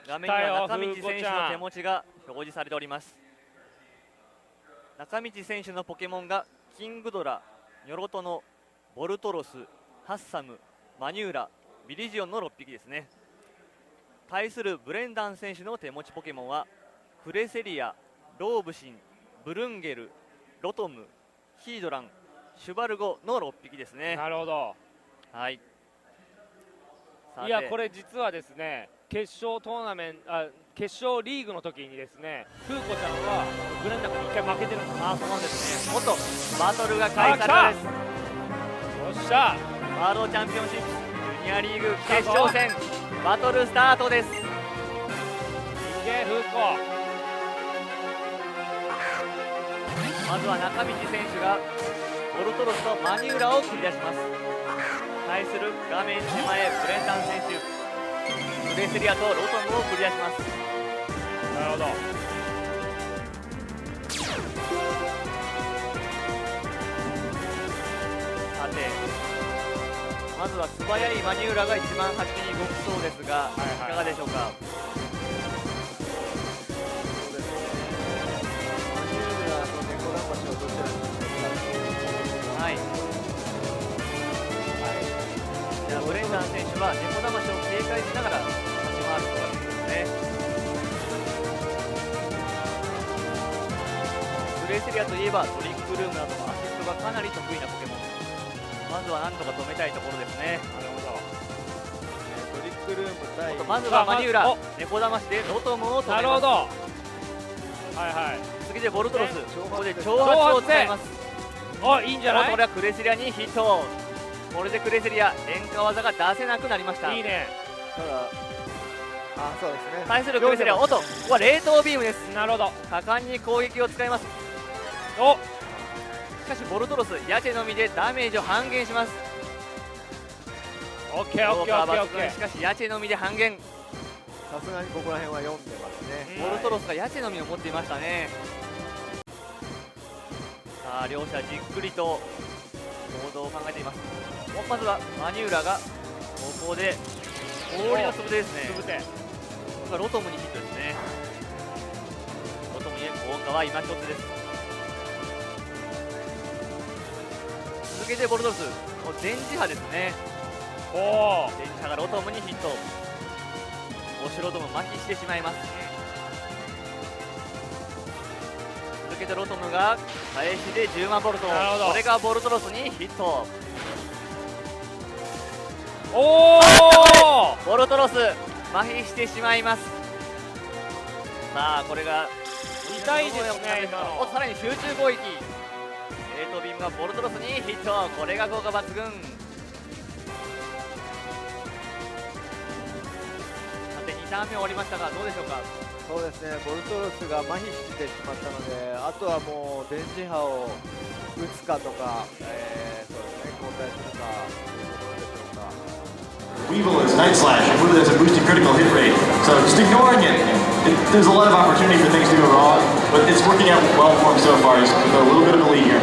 画面には中道選手の手持ちが表示されております。中道選手のポケモンがキングドラ、ニョロトノ、ボルトロス、ハッサム、マニューラ、ビリジオンの6匹ですね。対するブレンダン選手の手持ちポケモンはクレセリア、ローブシン、ブルンゲル、ロトム、ヒードラン、シュバルゴの6匹ですね。なるほど。はい。いや、これ実はですね、決勝リーグの時にですね、フーコちゃんはブレンダ君に1回負けてるんです。そうなんですね。元バトルが開催されです。よっしゃ、ワールドチャンピオンシップジュニアリーグ決勝戦バトルスタートです。いけフーコ。まずは中道選手がボルトロスとマニューラをクリアします。対する画面手前ブレンダン選手、クレセリアとロトムをクリアします。なるほど。さて、まずは素早いマニューラが一番初めに動きそうですが、いかがでしょうか。そうですね、マニューラの猫だましをどちらにするか。はい、じゃあブレンダン選手は猫だましを警戒しながら立ち回ることができますね。グレーセリアといえばトリックルームなどのアシストがかなり得意なポケモン。まずは何とか止めたいところですね。なるほど。トリックルーム対まずはマニューラ、猫だましでロトムを止めます。なるほど。はいはい。次でボルトロス、ここで挑発を使います。あ、いいんじゃない。これはクレセリアにヒット。これでクレセリア変化技が出せなくなりました。いいね。ただ、そうですね。対するクレセリア、ここは冷凍ビームです。なるほど。果敢に攻撃を使います。しかしボルトロス、ヤチェのみでダメージを半減します。オッケーオッケーオッケーオッケー。しかしヤチェのみで半減。さすがにここら辺は読んでますね。ボルトロスがヤチェのみを持っていましたね。さあ両者じっくりと行動を考えています。まずはマニューラがここで氷の粒ですね。これがロトムにヒットですね。ロトムに効果は今一つです。続けてボルトロス、電磁波ですね。電磁波がロトムにヒット。オシュロトム麻痺してしまいます。続けてロトムが返しで10万ボルト。これがボルトロスにヒット。ボルトロス麻痺してしまいます。さあこれが痛いですね。さらに集中攻撃、冷凍ビームがボルトロスにヒット。これが効果抜群。さて2ターン目終わりましたがどうでしょうか。そうですね、ボルトロスが麻痺してしまったので、あとはもう電磁波を打つかとか、そうですね、交代するかというところでしょうか。Weevil is Night Slash, included as a boosted critical hit rate, so just ignoring it, there's a lot of opportunity for things to go wrong, but it's working out well for him so far. He's got a little bit of a lead here.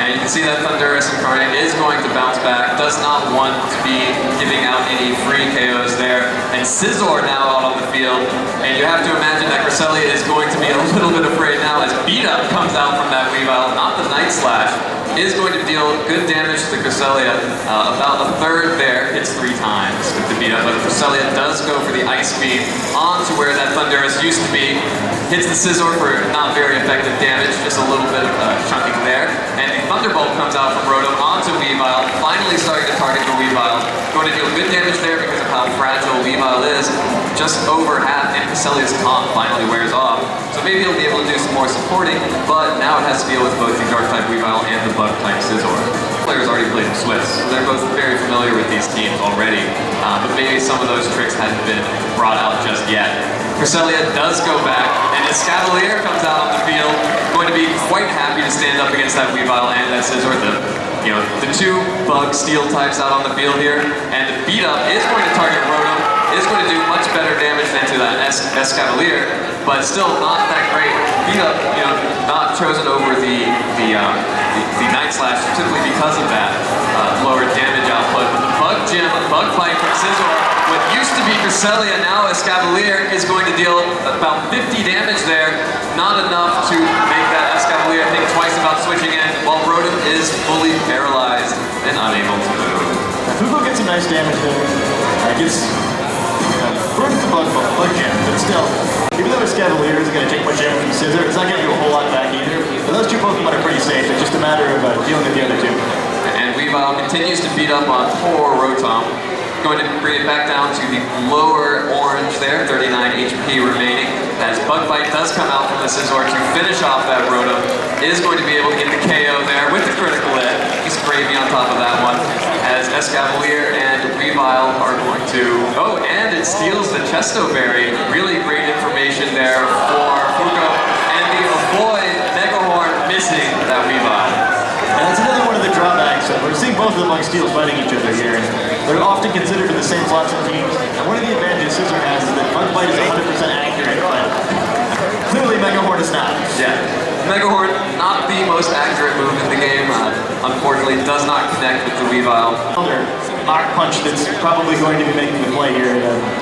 And you can see that Thunderous Incarnate is going to bounce back, does not want to be giving out any free KOs there. And Scizor now out on the field, and you have to imagine that Cresselia is going to be a little bit afraid now as Beat Up comes out from that Weavile, not the Night Slash. Is going to deal good damage to Cresselia, about a third there, hits 3 times with the beat up, but Cresselia does go for the Ice Beam onto where that Thundurus used to be, hits the Scizor for not very effective damage, just a little bit of chunking there, and the Thunderbolt comes out from Rotom onto Weavile, finally starting to target the Weavile, going to deal good damage there because of how fragile Weavile is, just over half, and Cresselia's taunt finally wears off, so maybe he'll be able to do some more supporting, but now it has to deal with both the Dark-type Weavile and the Bug-type Scizor. Players already played in Swiss, so they're both very familiar with these teams already, but maybe some of those tricks hadn't been brought out just yet. Cresselia does go back, and Escavalier comes out on the field, going to be quite happy to stand up against that Weavile and that Scizor. The 2 Bug Steel types out on the field here, and the beat up is going to target Rotom, is going to do much better damage than to that Escavalier, but still not that great. Beat up, not chosen over the Night Slash simply because of that lower damage output. But the Bug Gym Bug Bite from Scizor. What used to be Cresselia, now Escavalier, is going to deal about 50 damage there. Not enough to make that Escavalier think twice about switching in, while Rotom is fully paralyzed and unable to move. Fugo gets some nice damage there. Gets burns the Bug Jam, but still, even though Escavalier isn't going to take much damage from Scizor, it's not going to do a whole lot back either. But those two Pokemon are pretty safe. It's just a matter of dealing with the other two. And Weavile continues to beat up on poor Rotom. Going to bring it back down to the lower orange there, 39 HP remaining. As Bug Bite does come out from the Scizor to finish off that Rotom. Is going to be able to get the KO there with the critical hit. Just gravy on top of that one. As Escavalier and Weavile are going to... Oh, and it steals the Chesto Berry. Really great information there for Fugo. And the avoid Megahorn missing that Weavile. And that's another one of the drawbacks. We're seeing both of the Bug Steels fighting each other here. They're often considered for the same slots and teams. And one of the advantages Scizor has is that Bug Bite is 100% accurate, but clearly Megahorn is not. Yeah. Megahorn, not the most accurate move in the game. Unfortunately, does not connect with the Weavile. Mach Punch that's probably going to be making the play here.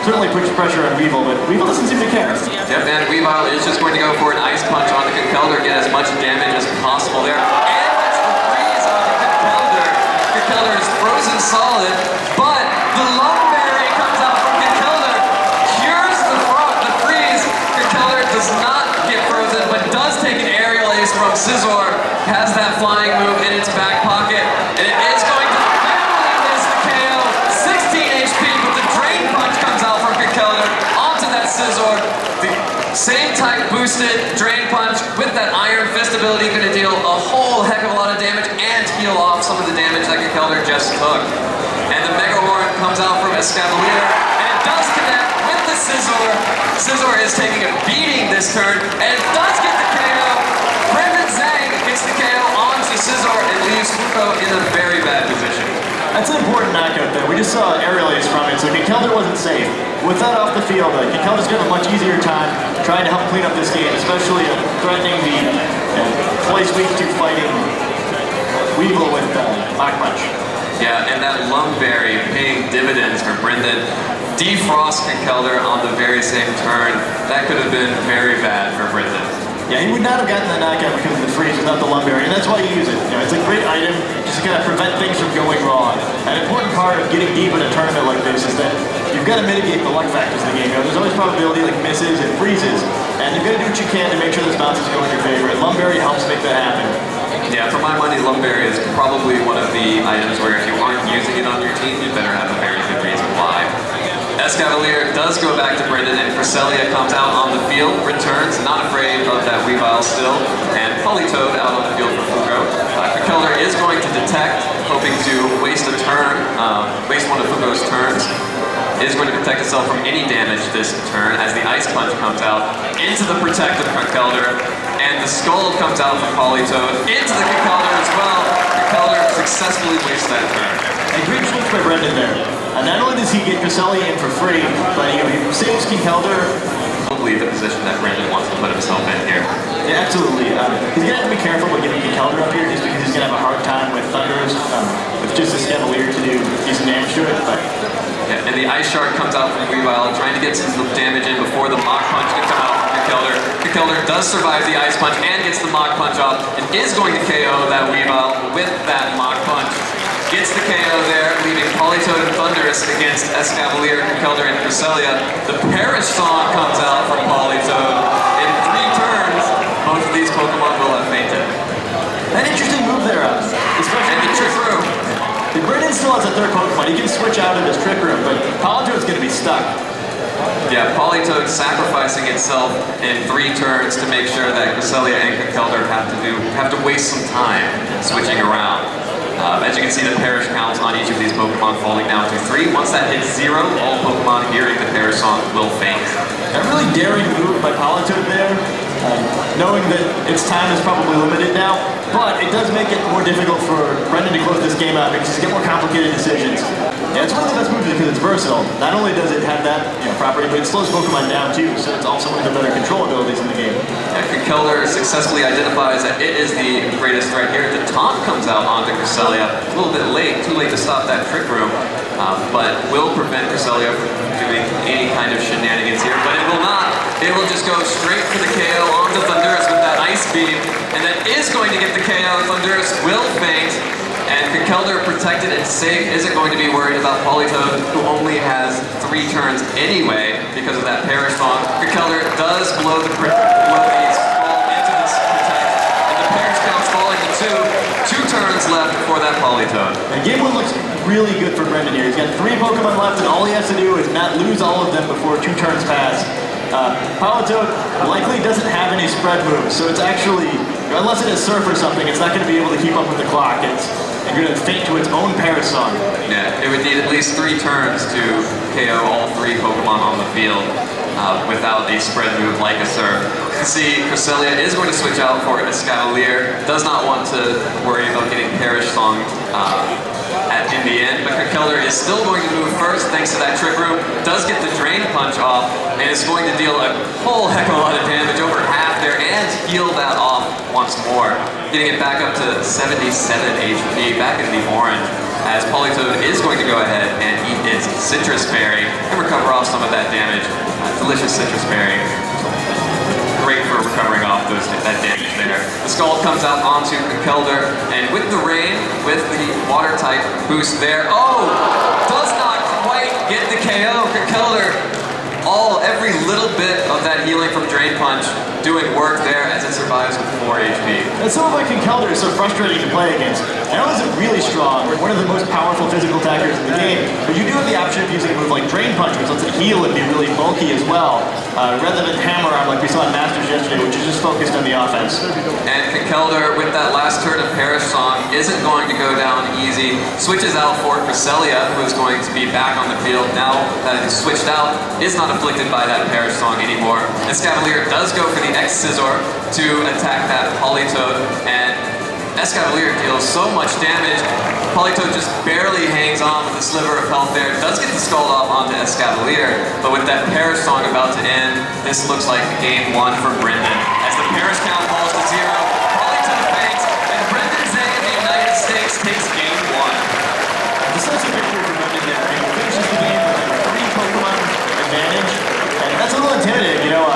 Certainly puts pressure on Weavile, but Weavile doesn't seem to care. Yep, and Weavile is just going to go for an Ice Punch on the Conkeldurr, get as much damage as possible there. And that's the freeze on the Conkeldurr. Conkeldurr is frozen solid, but the Lung Berry comes out from Conkeldurr, cures the freeze. Conkeldurr does not get frozen, but does take an aerial ace from Scizor. Has that flying move in its back pocket, and it is going to barely miss the KO. 16 HP, but the Drain Punch comes out from Conkeldurr onto that Scizor. The same type boosted Drain Punch with that Iron Fist ability, going to deal a whole heck of a lot of damage and heal off some of the damage that Conkeldurr just took. And the Megahorn comes out from Escavalier, and it does connect with the Scizor. Scizor is taking a beating this turn, and it does get the KO. Brendan Zhang gets the KO onto Scizor and leaves Fugo in a very bad position. That's an important knockout there. We just saw aerial ace from it, so Conkeldurr wasn't safe. With that off the field, Conkeldurr's going to have a much easier time trying to help clean up this game, especially threatening the twice week to fighting Weavile with Mach Punch. Yeah, and that Lung Berry paying dividends for Brendan. Defrost Conkeldurr on the very same turn. That could have been very bad for Brendan. Yeah, he would not have gotten the knockout because of the freeze without the Lung Berry, and that's why you use it. It's a great item just to kind of prevent things from going wrong. An important part of getting deep in a tournament like this is that you've got to mitigate the luck factors of the game. There's always probability like misses and freezes, and you've got to do what you can to make sure those bounces go in your favor, and Lung Berry helps make that happen. Yeah, for my money, Lung Berry is probably one of the items where if you aren't using it on your team, you better have a very good reason why. Escavalier does go back to Brendan, and Cresselia comes out on the field, returns, not afraid of that Weavile still, and Politoed out on the field for Fugo. Conkeldurr is going to detect, hoping to waste a turn, waste one of Fugo's turns. Is going to protect itself from any damage this turn as the Ice Punch comes out into the protective Conkeldurr, and the Scald comes out from Politoed into the Conkeldurr as well. Conkeldurr successfully wastes that turn. A great switch by Brendan there. And not only does he get Cresselia in for free, but he saves Conkeldurr. Probably the position that Brendan wants to put himself in here. Yeah, absolutely. He's going to have to be careful with getting Conkeldurr up here just because he's going to have a hard time with Thundurus, with just Escavalier to do decent damage to it. But yeah, and the Ice Shard comes out from Weavile, trying to get some damage in before the Mach Punch can come out from Conkeldurr. Conkeldurr does survive the Ice Punch and gets the Mach Punch off, and is going to KO that Weavile with that Mach Punch. Gets the KO there, leaving Politoed and Thundurus against Escavalier, Conkeldurr, and Cresselia. The Perish Song comes out from Politoed. In 3 turns, both of these Pokemon will have fainted. An interesting move there, especially and the Trick Room. Brendan still has a third Pokemon. He can switch out of his Trick Room, but Politoed's going to be stuck. Yeah, Politoed sacrificing itself in 3 turns to make sure that Cresselia and Conkeldurr have to waste some time switching around. As you can see, the Perish counts on each of these Pokemon falling down to 3. Once that hits 0, all Pokemon hearing the Perish Song will faint. A really daring move by Politoed there, knowing that its time is probably limited now, but it does make it more difficult for Brendan to close this game out because he's got more complicated decisions. Yeah, it's one of the best moves because it's versatile. Not only does it have that property, but it slows Pokemon down too, so it's also one of the better control abilities in the game. Yeah, Conkeldurr successfully identifies that it is the greatest threat here. The taunt comes out onto Cresselia. A little bit late, too late to stop that Trick Room. but will prevent Cresselia from doing any kind of shenanigans here. But it will not. It will just go straight for the KO onto Thunderous with that Ice Beam, and that is going to get the KO. Thunderous will faint, and Kekelder, protected and safe, isn't going to be worried about Polytoad, who only has 3 turns anyway because of that Perish Song. Kekelder does blow the skull into this protect, and the Perish count's falling to 2 turns left for that Polytoad. And game 1 looks really good for Brendan here. He's got 3 Pokemon left, and all he has to do is not lose all of them before 2 turns pass. Polytoad likely doesn't have any spread moves, so it's actually, unless it has Surf or something, it's not going to be able to keep up with the clock. It's going to faint to its own Perish Song. Yeah, it would need at least 3 turns to KO all 3 Pokemon on the field without a spread move like a Surf. You can see Cresselia is going to switch out for Escavalier. Does not want to worry about getting Perish Song in the end, but Kekelder is still going to move first thanks to that Trick Room. Does get the Drain Punch off, and is going to deal a whole heck of a lot of damage, over half there, and heal that off once more. Getting it back up to 77 HP, back in the orange, as Polytoad is going to go ahead and eat its Citrus Berry and recover off some of that damage. Delicious Citrus Berry. Great for recovering off that damage there. The Scald comes out onto Kekelder, and with the Rain, with the Water type boost there, does not quite get the KO. Kekelder, every little bit of that healing from Drain Punch doing work there as it survives with 4 HP. And some of my Kekelder is so frustrating to play against. I know it's really strong, one of the most powerful physical attackers in the game, but you do have the option of using a move like Drain Punch, which lets it heal and be really bulky as well, rather than Hammer Arm like we saw in Masters yesterday, which is just focused on the offense. And Kekelder, with that last turn of Perish Song, isn't going to go down easy. Switches out for Cresselia, who is going to be back on the field. Now that it's switched out, is not afflicted by that Perish Song anymore. Escavalier does go for the X-Scissor to attack that Polytoad, and Escavalier deals so much damage. Polytoad just barely hangs on with a sliver of health there. Does get the Scald off onto Escavalier, but with that Perish Song about to end, this looks like game 1 for Brendan. As the Perish count falls to 0, Polytoad faints, and Brendan Zhang of the United States takes game 1. Decisive victory for Brendan there. He finishes the game with a 3 Pokemon advantage, and that's a little intimidating, you know.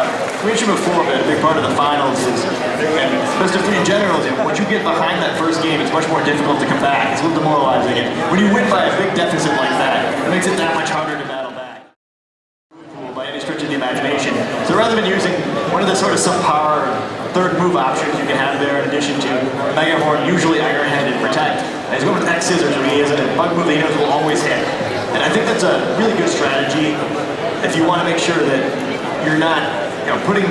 We mentioned before, but a big part of the finals is, and best of 3 in general, is once you get behind that first game, it's much more difficult to come back. It's a little demoralizing. And when you win by a big deficit like that, it makes it that much harder to battle back. By any stretch of the imagination. So rather than using one of the sort of subpar third move options you can have there in addition to Mega Horn, usually Iron Head and Protect, and he's going with X Scissors, where he is a bug move that he knows will always hit. And I think that's a really good strategy if you want to make sure that you're not putting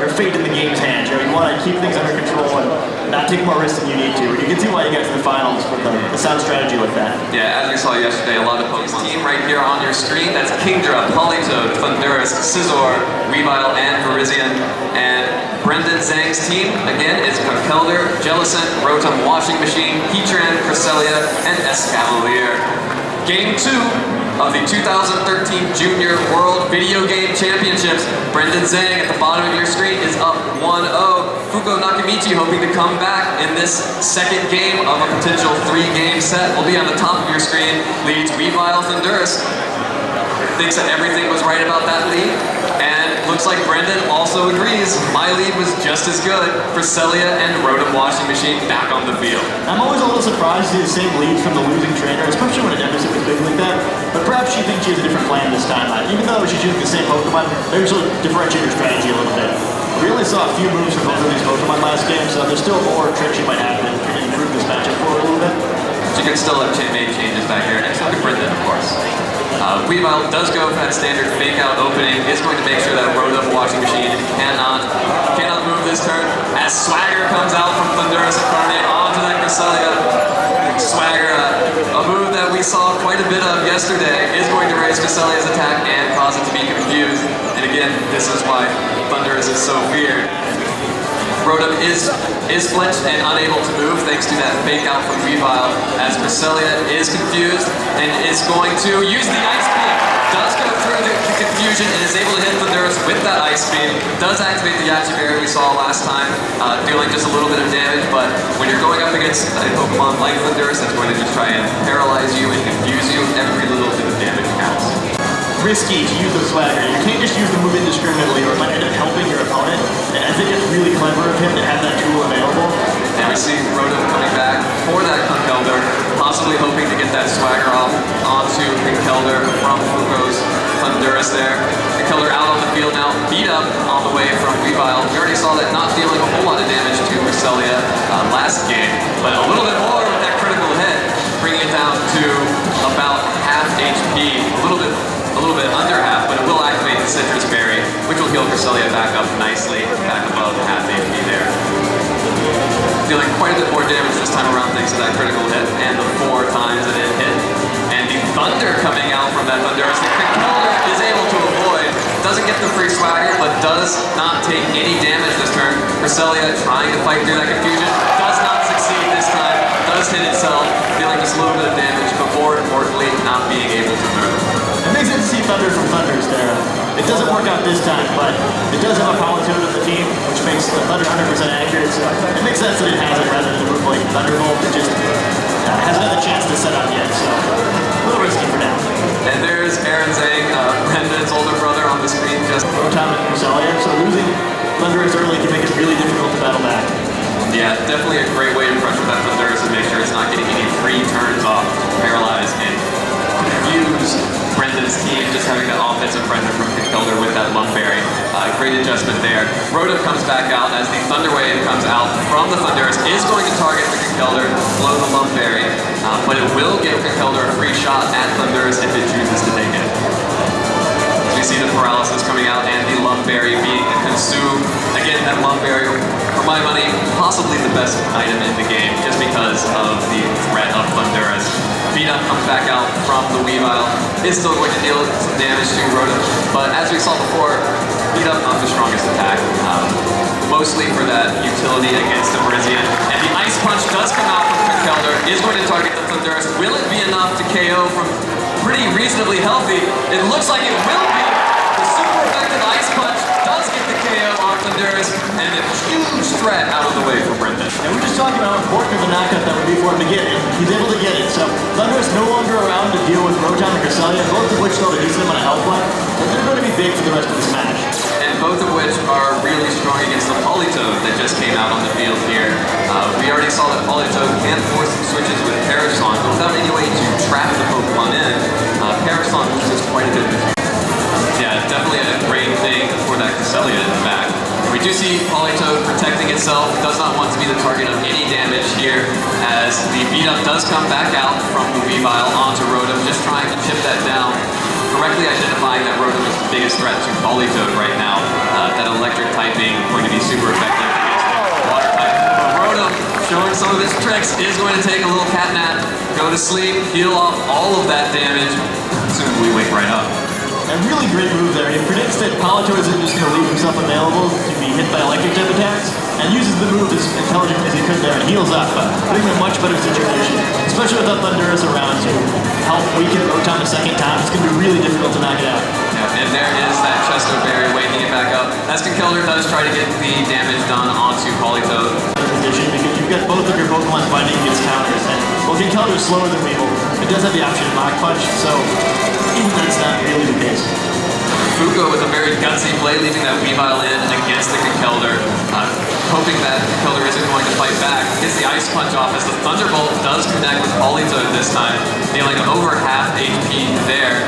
your fate in the game's hands. You want to keep things under control and not take more risks than you need to. And you can see why you get to the finals with the sound strategy like that. Yeah, as we saw yesterday, a lot of Pokemon team right here on your screen. That's Kingdra, Polytoad, Thunderous, Scizor, Weavile, and Virizion. And Brendan Zhang's team, again, is Kekelder, Jellicent, Rotom Washing Machine, Heatran, Cresselia, and Escavalier. Game 2 of the 2013 Junior World Video Game Championships. Brendan Zhang at the bottom of your screen is up 1-0. Fuko Nakamichi hoping to come back in this second game of a potential 3-game set. Will be on the top of your screen. Leads Weavile Thunderous. Thinks that everything was right about that lead. And looks like Brendan also agrees. My lead was just as good. Cresselia and Rotom Washing Machine back on the field. I'm always a little surprised to see the same leads from the losing trainer, especially when a deficit was big like that. But perhaps she thinks she has a different plan this time. Even though she's using the same Pokemon, maybe she'll differentiate her strategy a little bit. We only saw a few moves from both of these Pokemon last game, so there's still more tricks she might have to improve this matchup for a little bit. She could still have made changes back here, and so could Brendan, of course. Weavile does go for that standard fake out opening, is going to make sure that Rotom Washing Machine cannot move this turn, as Swagger comes out from Thunderous Incarnate onto that Cresselia. Swagger, a move that we saw quite a bit of yesterday, is going to raise Cresselia's attack and cause it to be confused. And again, this is why Thunderous is so feared. Rotom is flinched and unable to move thanks to that fake out from Weavile, as Cresselia is confused and is going to use the Ice Beam. Does go through the confusion and is able to hit Thunderous with that Ice Beam. Does activate the Yachi Berry we saw last time, dealing just a little bit of damage, but when you're going up against a Pokemon like Thunderous that's going to just try and paralyze you and confuse you, every little bit of damage counts. Risky to use the swagger. You can't just use the move indiscriminately or it might end up helping your opponent. And I think it's really clever of him to have that tool available. And we see Rotom coming back for that Conkeldurr, possibly hoping to get that swagger off onto Conkeldurr from Fugo's Thunderous there. Conkeldurr out on the field now, beat up on the way from Weavile. We already saw that not dealing a whole lot of damage to Cresselia last game, but a little bit more with that critical hit, bringing it down to about half HP, a little bit under half, but it will activate the Citrus Berry, which will heal Cresselia back up nicely, back above half HP there. Dealing quite a bit more damage this time around thanks to that critical hit and the 4 times that it hit. And the Thunder coming out from that Thunderous, the Conkeldurr is able to avoid, doesn't get the free swagger, but does not take any damage this turn. Cresselia trying to fight through that confusion, does not succeed this time, does hit itself, dealing just a little bit of damage, but more importantly, not being able to move. It makes sense to see Thunder from Thunders there. It doesn't work out this time, but it does have a Politoed in the team, which makes the Thunder 100% accurate. So it makes sense that it has it rather than a move like Thunderbolt that just hasn't had the chance to set up yet. So a little risky for now. And there's Aaron Zhang, Brendan's older brother on the screen, just Rotom and Cresselia. So losing Thunders early can make it really difficult to battle back. Yeah, definitely a great way to pressure that Thunderous and make sure it's not getting any free turns off, paralyze, and confuse Brendan's team, just having that offensive Brendan from Conkeldurr with that Lump Berry. Great adjustment there. Rotom comes back out as the Thunder Wave comes out from the Thunderous, is going to target the Conkeldurr, blow the Lump Berry, but it will give Conkeldurr a free shot at Thunderous if it chooses to take it. We see the paralysis coming out and the Lump Berry being consumed. Again, that Lump Berry, for my money, possibly the best item in the game just because of the threat of Thunderous. Beat Up comes back out from the Weavile. Is still going to deal some damage to Rotom, but as we saw before, Beat Up not the strongest attack. Mostly for that utility against the Virizion. And the Ice Punch does come out from Conkeldurr, is going to target the Thunderous. Will it be enough to KO from pretty reasonably healthy? It looks like it will be. The super effective Ice Punch does get the KO on Thunderous, and a huge threat out of the way for Brendan. And we're just talking about how important of a knockout that would be for him to get, and he's able to get it. So Thunderous no longer around to deal with Rotom and Cresselia, both of which throw a decent amount of health left, and they're going to be big for the rest of this match. And both of which are really strong against the Politoed that just came out on the field here. We already saw that Politoed can force some switches with Parasong, but without any way to trap the Pokemon in, Parasong loses quite a bit. Yeah, definitely a great thing for that Cresselia in the back. We do see Politoed protecting itself, does not want to be the target of any damage here, as the Beat Up does come back out from the Weavile onto Rotom, just trying to chip that down, correctly identifying that Rotom is the biggest threat to Politoed right now. That electric type being going to be super effective against water type. But Rotom, showing some of his tricks, is going to take a little cat nap, go to sleep, heal off all of that damage, soon we wake right up. A really great move there. He predicts that Politoed isn't just going to leave himself available to be hit by electric type attacks, and uses the move as intelligently as he could there and heals up, putting him in a much better situation, especially without Thunderous around to help weaken Rotom a second time. It's going to be really difficult to knock it out. Yeah, and there is that Chesto Berry waking it back up, as Conkeldurr does try to get the damage done onto Politoed. Position because you've got both of your Pokemon fighting against counters, and while Conkeldurr is slower than Weevil, it does have the option of Mach Punch, so even that's not really the case. Fugo with a very gutsy play, leaving that Weavile in against the Conkeldurr, hoping that Conkeldurr isn't going to fight back. Gets the Ice Punch off as the Thunderbolt does connect with Politoed this time, dealing over half HP there,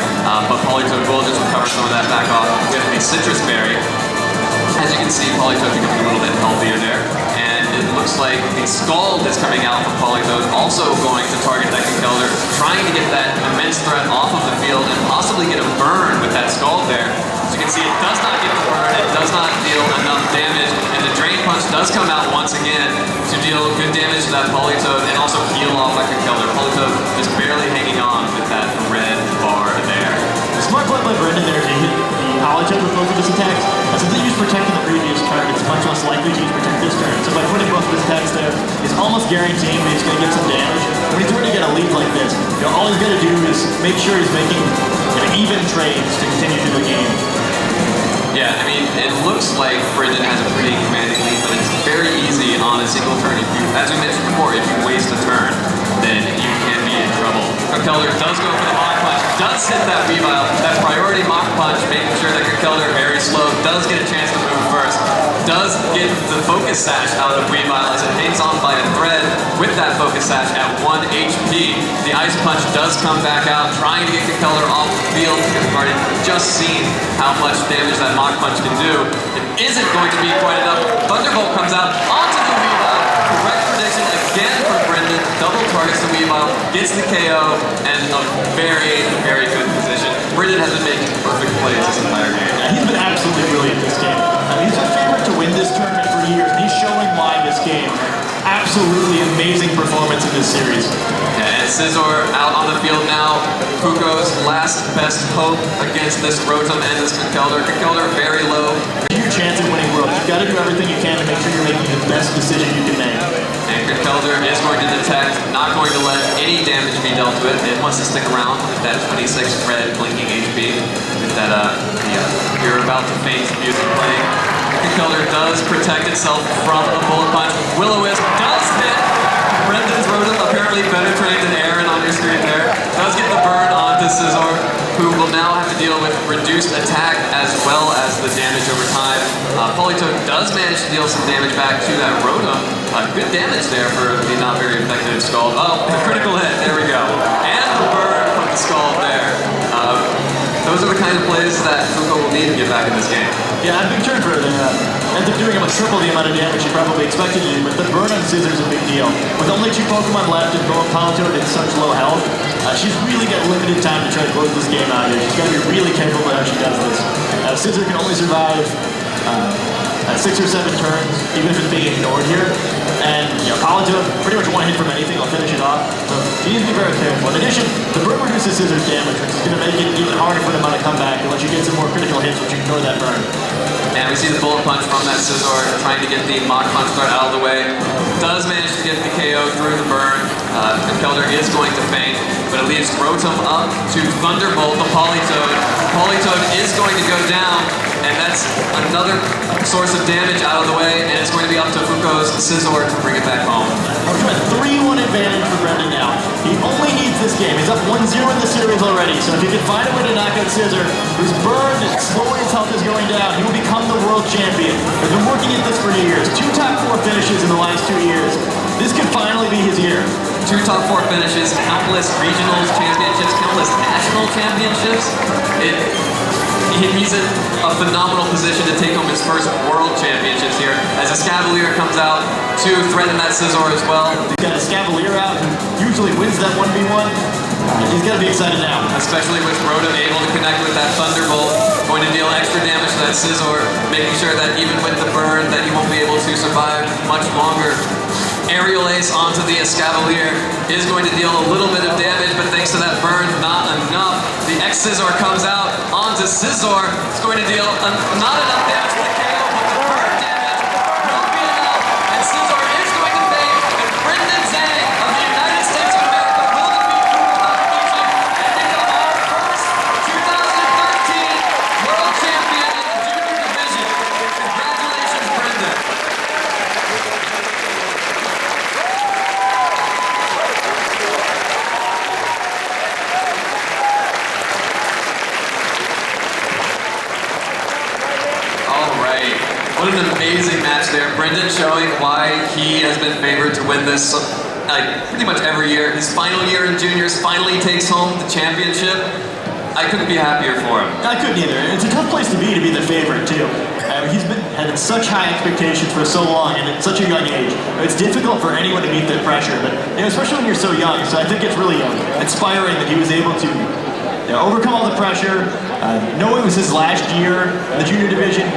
but Politoed will just recover some of that back off with the Citrus Berry. As you can see, Politoed becoming a little bit healthier there. And it looks like the Scald is coming out from Politoed, also going to target that Conkeldurr, trying to get that immense threat off of the field and possibly get a burn with that Scald there. As you can see, it does not get the burn, it does not deal enough damage, and the Drain Punch does come out once again to deal good damage to that Politoed and also heal off that Conkeldurr. Politoed just barely hanging on with that red bar there. The smart play by Brendan there to hit the Politoed with both of his attacks. Since he used Protect in the previous turn, it's much less likely to use Protect this turn. So by putting both of his attacks there, he's almost guaranteeing that he's going to get some damage. When he's already got a lead like this, all he's got to do is make sure he's making and even trades to continue through the game. Yeah, I mean, it looks like Brendan has a pretty commanding lead, but it's very easy on a single turn. If you, as we mentioned before, if you waste a turn, then you can be in trouble. Kelder does go for the Mach Punch, does hit that Weavile, that priority Mach Punch, making sure that Kelder, very slow, does get a chance to move first, does get the Focus Sash out of Weavile as it hangs on by a thread with that Focus Sash at 1 HP. The Ice Punch does come back out, trying to get Kelder off the field because we've already just seen how much damage that Mach Punch can do. It isn't going to be quite enough. Thunderbolt comes out onto the Weavile. Correct prediction again for Brendan. Double targets the Weavile, gets the KO, and a very, very good position. Brendan has been making perfect plays this entire game. Yeah, he's been absolutely brilliant this game. He's our favorite to win this tournament for years, and he's showing why this game. Absolutely amazing performance in this series. Yeah, and Scizor out on the field now. Fuko's last best hope against this Rotom and this Kelder. Kelder very low. Your chance of winning Worlds. You've got to do everything you can to make sure you're making the best decision you can make. And Kelder is going to detect, not going to let any damage be dealt to it. It wants to stick around with that 26 red blinking HP. With that, you're about to faint music playing. Kelder does protect itself from a Bullet Punch. Will-O-Wisp does hit. Brendan's Rotom, apparently better trained than Aaron on your screen there, does get the burn onto Scizor, who will now have to deal with reduced attack as well as the damage over time. Politoed does manage to deal some damage back to that Rotom. Good damage there for the not very effective Scald. Oh, the critical hit, there we go. And the burn from the Scald there. Those are the kind of plays that Fuko will need to get back in this game. Yeah, a big turn for her. Ends up doing about triple the amount of damage she probably expected to do, but the burn on Scizor is a big deal. With only 2 Pokemon left and Politoed at such low health, she's really got limited time to try to close this game out here. She's got to be really careful about how she does this. Scizor can only survive 6 or 7 turns, even if it's being ignored here. And Politoed pretty much one hit from anything, I'll finish it off. So he needs to be very careful. In addition, the burn reduces Scizor's damage, which is going to make it even harder for them to come back unless you get some more critical hits, which ignore that burn. And we see the Bullet Punch from that Scizor trying to get the Mach Punch thrown out of the way. Does manage to get the KO through the burn. Kelder is going to faint, but it leaves Rotom up to Thunderbolt the Politoed. Politoed is going to go down, and that's another source of damage out of the way, and it's going to be up to Fuko's Scizor to bring it back home. We're at 3-1 advantage for Brendan now. He only needs this game. He's up 1-0 in the series already, so if he can find a way to knock out Scizor, who's burned and slowly his health is going down, he will become the world champion. They've been working at this for years. 2 top 4 finishes in the last 2 years. This could finally be his year. 2 top 4 finishes, countless regionals championships, countless national championships. He's in a phenomenal position to take home his first world championships here as Escavalier comes out to threaten that Scizor as well. He's got Escavalier out, who usually wins that 1v1. He's got to be excited now. Especially with Rotom able to connect with that Thunderbolt, going to deal extra damage to that Scizor, making sure that even with the burn that he won't be able to survive much longer. Aerial Ace onto the Escavalier is going to deal a little bit of damage, but thanks to that burn, not enough. The X-Scizor comes out onto Scizor. It's going to deal not enough damage for the KO, but the burn damage will be enough. And Scizor is going to faint, and Brendan Zhang of the United States of America will defeat Fuko and become our first 2013 World Champion in the Junior Division. Congratulations, Brendan. What an amazing match there. Brendan showing why he has been favored to win this pretty much every year. His final year in juniors, finally takes home the championship. I couldn't be happier for him. I couldn't either. It's a tough place to be the favorite too. He's been having such high expectations for so long and at such a young age. It's difficult for anyone to meet that pressure, but especially when you're so young. So I think it's really inspiring that he was able to overcome all the pressure, know it was his last year in the junior division,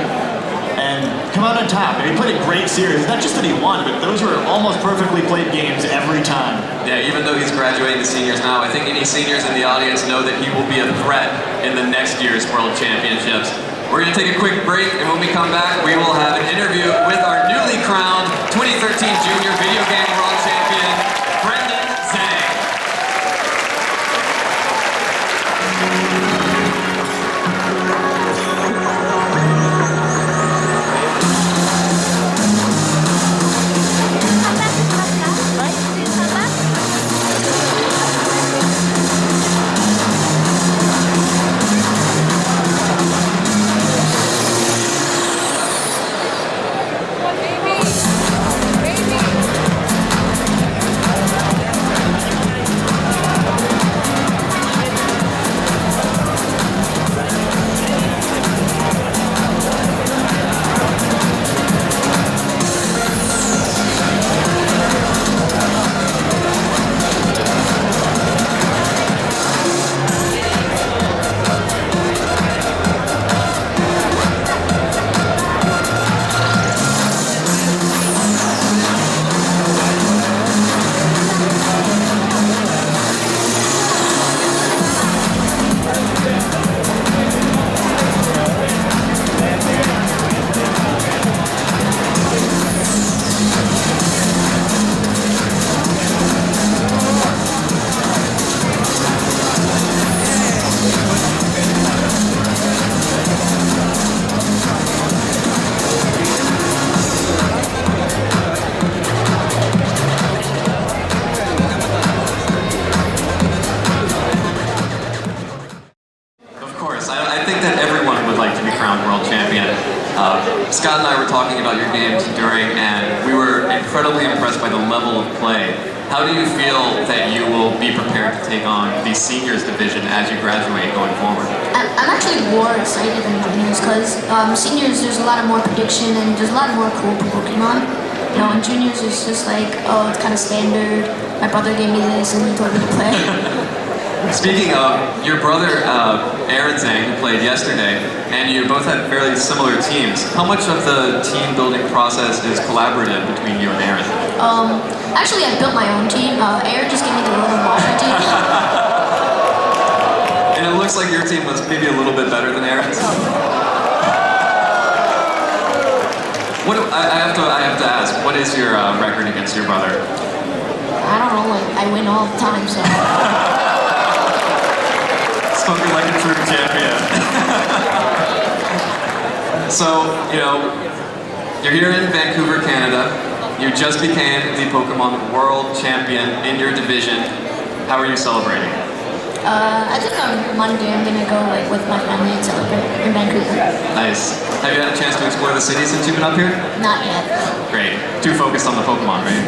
and come out on top. He played a great series. Not just that he won, but those were almost perfectly played games every time. Yeah, even though he's graduating to seniors now, I think any seniors in the audience know that he will be a threat in the next year's World Championships. We're going to take a quick break, and when we come back, we will have an interview with our newly crowned 2013 Junior Video Game World Champion, Brendan Zhang. incredibly impressed by the level of play. How do you feel that you will be prepared to take on the seniors division as you graduate going forward? I'm actually more excited than juniors because seniors there's a lot of more prediction and there's a lot more cool Pokemon. You know, in juniors it's just like, oh, it's kind of standard. My brother gave me this and he told me to play. Speaking of, your brother Aaron Zhang, who played yesterday, and you both had fairly similar teams. How much of the team building process is collaborative between you and Aaron? Actually, I built my own team. Aaron just gave me the Roller Washer team. And it looks like your team was maybe a little bit better than Aaron's. I have to ask, what is your record against your brother? I don't know, like, I win all the time, so. Spoken like a true champion. So, you know, you're here in Vancouver, Canada. You just became the Pokemon World Champion in your division. How are you celebrating? I think on Monday I'm gonna go like with my family and celebrate in Vancouver. Nice. Have you had a chance to explore the city since you've been up here? Not yet. Great. Too focused on the Pokemon, right?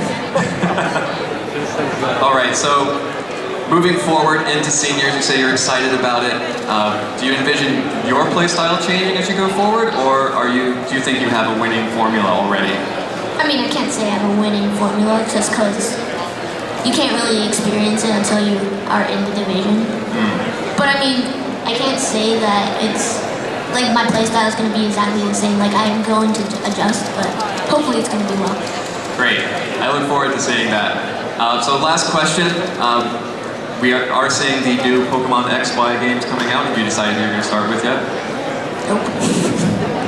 All right, so moving forward into seniors, you say you're excited about it. Do you envision your playstyle changing as you go forward, or do you think you have a winning formula already? I mean, I can't say I have a winning formula just because you can't really experience it until you are in the division. But I mean, I can't say that it's like my playstyle is going to be exactly the same. Like I am going to adjust, but hopefully it's going to be well. Great. I look forward to seeing that. So last question. We are seeing the new Pokemon XY games coming out. Have you decided who you're going to start with yet? Nope.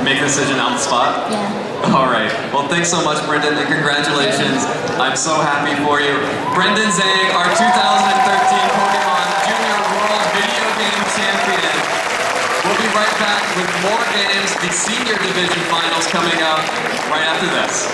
Make the decision on the spot? Yeah. All right. Well, thanks so much, Brendan, and congratulations. I'm so happy for you. Brendan Zhang, our 2013 Pokemon Junior World Video Game Champion. We'll be right back with more games, the Senior Division Finals coming up right after this.